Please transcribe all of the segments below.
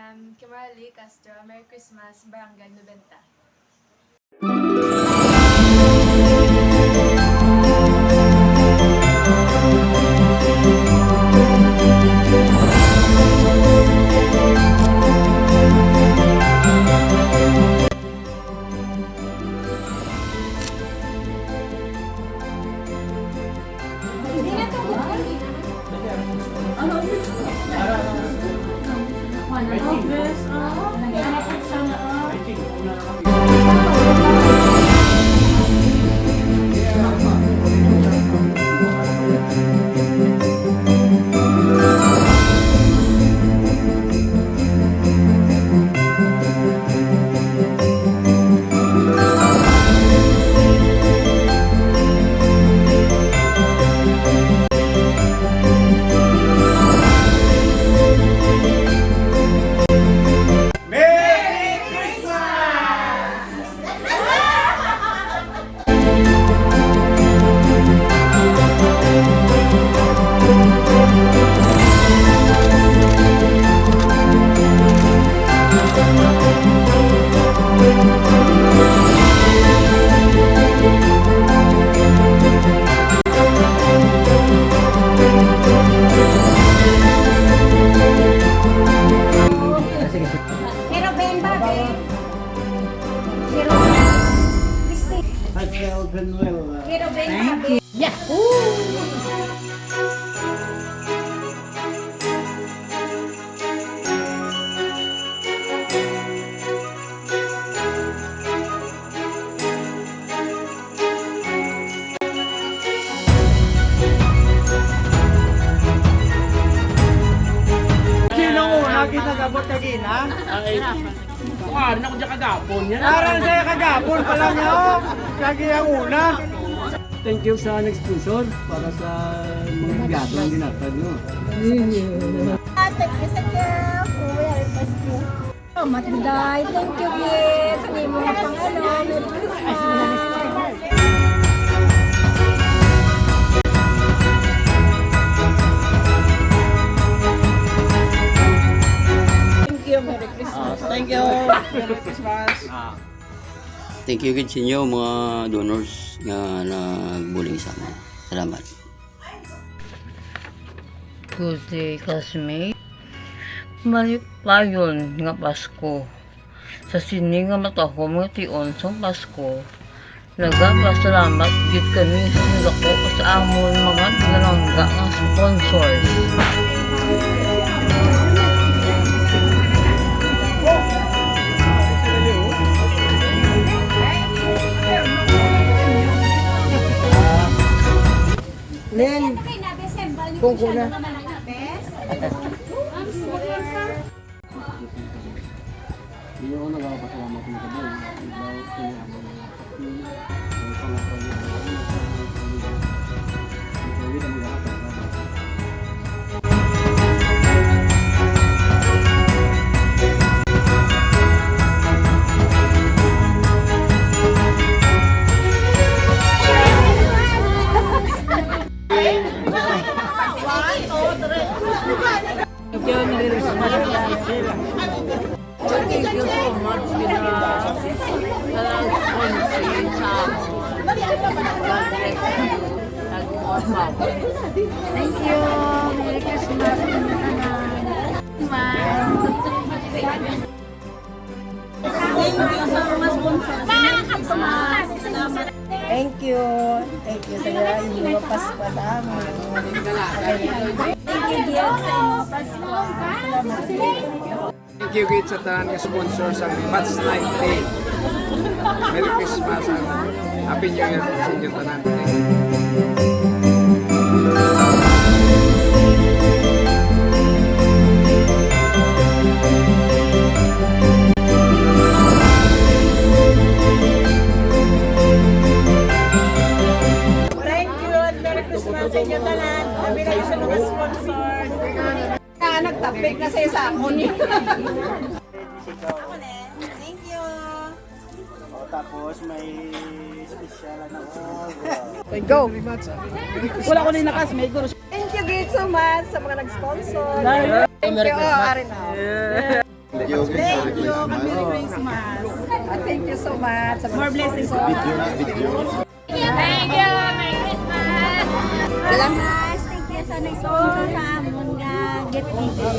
Kimberly Castro, Merry Christmas, Barangay 90. Nagabot ka gina? Kuharin ako dyan kagapon yan. Parang sa'yo kagapon pa lang yun. Lagi ang una. Thank you sa nag-sponsor para sa mga biyato ang dinatag nyo. Thank you sa girl. Kuya, Pasko. Oh, matday. Thank you, kids. Ang imo nga pang ano. Merry Christmas. Thank you. Merry Christmas. Thank you gid sa inyo mga donors nga nagbuling sa amin. Salamat. Good day, classmate. Balik payon nga Pasko. Sa sini nga matahom nga tion sa Pasko. Nagapasalamat gid kami sa nagako sa amon mga nalangga nga sponsors. Len, kung kuna. Hindi ako nagpapasalamat ng kabul. Iblaw, kinahaman ng kapatid. Ang pangapan niya. Ang kawin ang mga kapatid. Thank you so much Thank you. Merry Christmas. Thank you. Thank you sa inyo Pasko sa amin. Thank you, dear, sa inyo Pasko. Thank you gid sa tanan nga sponsor sa Match Night Day. Merry Christmas and Happy New Year sa inyo tanan. Thank you at Merry Christmas sa inyo tanan. Kami kayo sa mga sponsor. Nagtapik na sa isa ako niya. Thank you. Tapos may special na Thank you very much. Wala ko din nakas, may guro. Thank you so much sa mga nag-sponsor. Merry Thank you. Ari na. Thank you. Merry Christmas. Thank you so much. More blessings. Thank you. Merry Christmas! Salamat! Thank you sa nag-sponsor sa amon nga gift giving.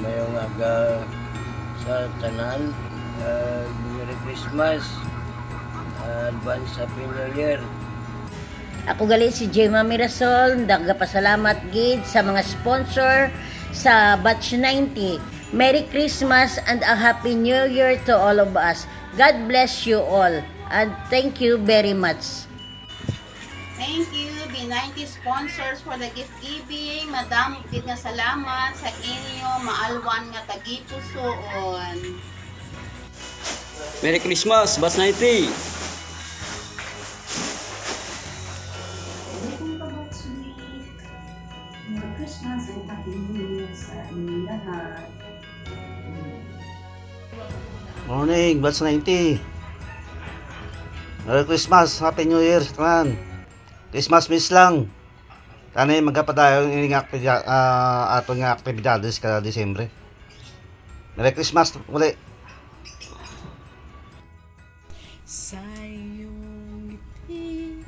Mayong aga sa tanan. Merry Christmas. Advance Happy New Year. Ako gali si Gemma Mirasol, nagapasalamat gid sa mga sponsor sa Batch 90. Merry Christmas and a Happy New Year to all of us. God bless you all and thank you very much. Thank you, B90 sponsors for the gift giving. Madam, gid nga salamat sa inyo, maalwan nga tagipusoon. Merry Christmas, Batch 90. Morning, Batch 90. Merry Christmas, Happy New Year, tanan. Christmas miss lang. Tanay magkapadayon ini nga ato nga aktibidades kada Disyembre. Merry Christmas muli. Sa iyong ngiti,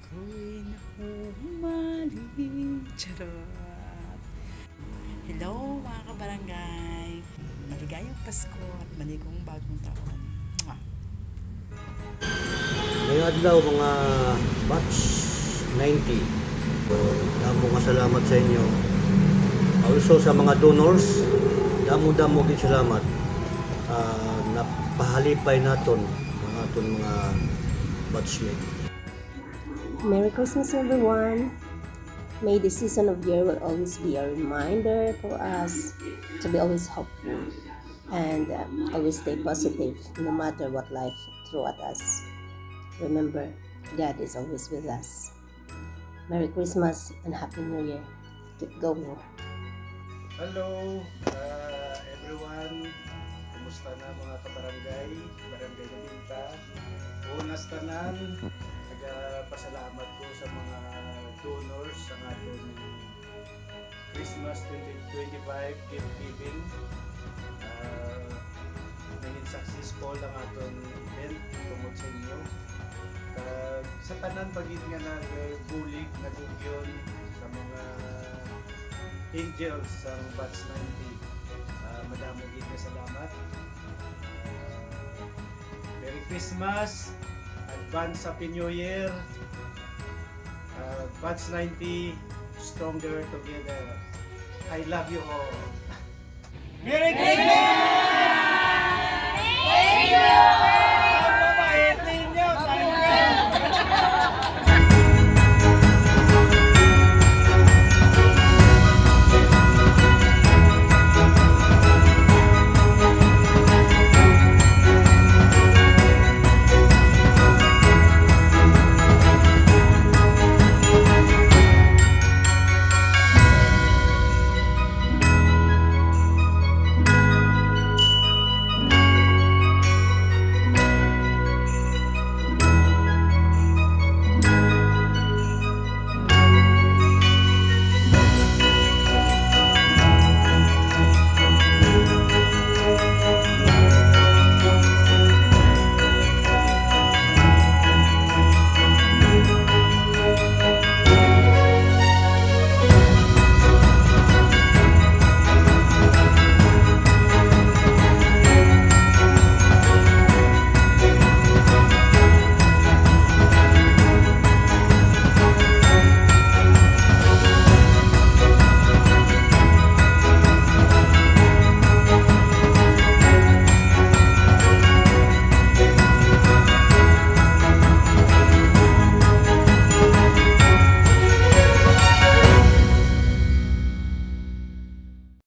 ko'y nahumaling. Charot. Hello mga kabarangay. Maligayang Pasko at maligong bagong taon. Mwah. Ngayong adlaw mga Batch 90. Damo nga salamat sa inyo. Also sa mga donors, damo gid salamat. Napahalipay naton mga batchmate. Merry Christmas, everyone. May this season of year will always be a reminder for us to be always hopeful and always stay positive no matter what life throws at us. Remember, God is always with us. Merry Christmas and Happy New Year. Keep going. Hello, everyone. Kumusta na mga kabarangay? Barangay na Binta. Unas tanan, nagpasalamat ko sa mga donors sa aton Christmas 2025 gift giving. Naging successful ang aton event tungod sa inyo. Sa tanan pagit nga nagbulig, nagugyon sa mga angels sa Batch 90. Madamo gid nga salamat. Merry Christmas, advance Happy New Year. Batch 90, stronger together. I love you all. Merry Christmas!